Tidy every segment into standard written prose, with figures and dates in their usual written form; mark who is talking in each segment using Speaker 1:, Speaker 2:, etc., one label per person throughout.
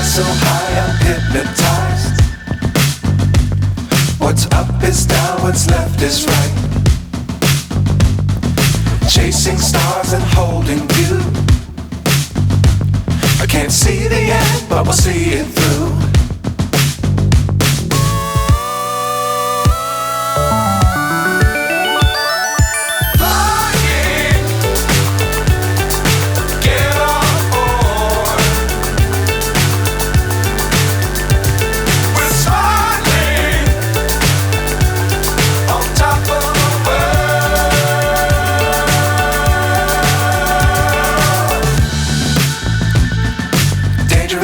Speaker 1: So high I'm hypnotized. What's up is down, what's left is right. Chasing stars and holding you. I can't see the end, but we'll see it through.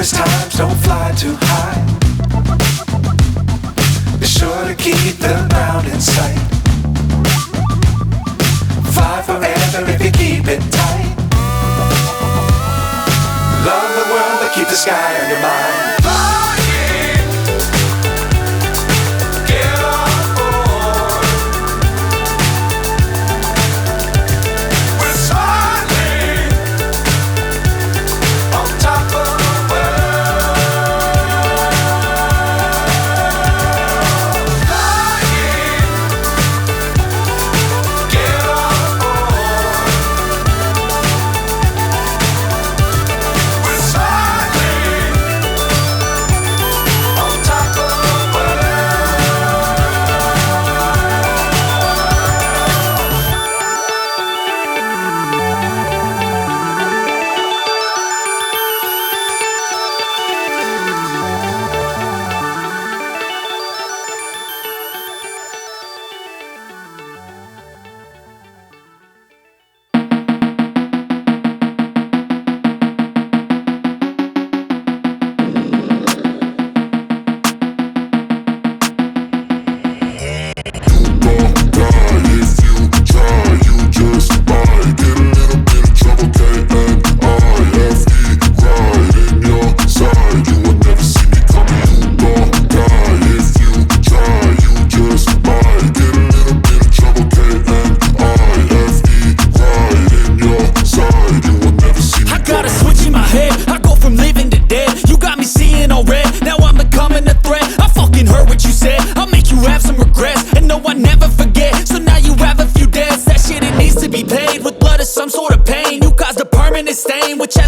Speaker 1: Times don't fly too high. Be sure to keep the ground in sight. Fly forever if you keep it tight. Love the world but keep the sky on your mind.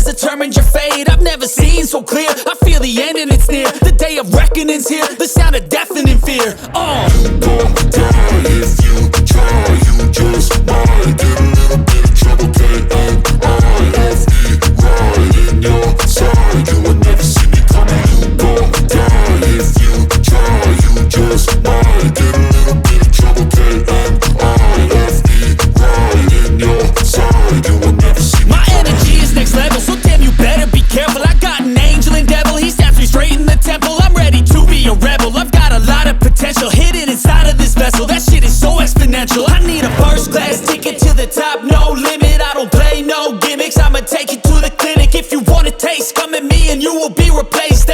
Speaker 1: Determined your fate, I've never seen so clear. I feel the end and it's near. The day of reckoning's here. The sound of deafening fear.
Speaker 2: You gon' die if you try. You just might get a little bit of trouble. K-N-I-F-E, right in your side. You will never see me coming. You gon' die if you try. You just might get a little bit of trouble. K-N-I-F-E, right in your side. You will never see me.
Speaker 3: My energy is next level, so damn you better be careful. I got an angel and devil, he stabs me straight in the temple. I'm ready to be a rebel, I've got a lot of potential hidden inside of this vessel. That shit is so exponential. I need a first class ticket to the top, no limit. I don't play no gimmicks, I'ma take you to the clinic. If you want a taste, come at me and you will be replaced.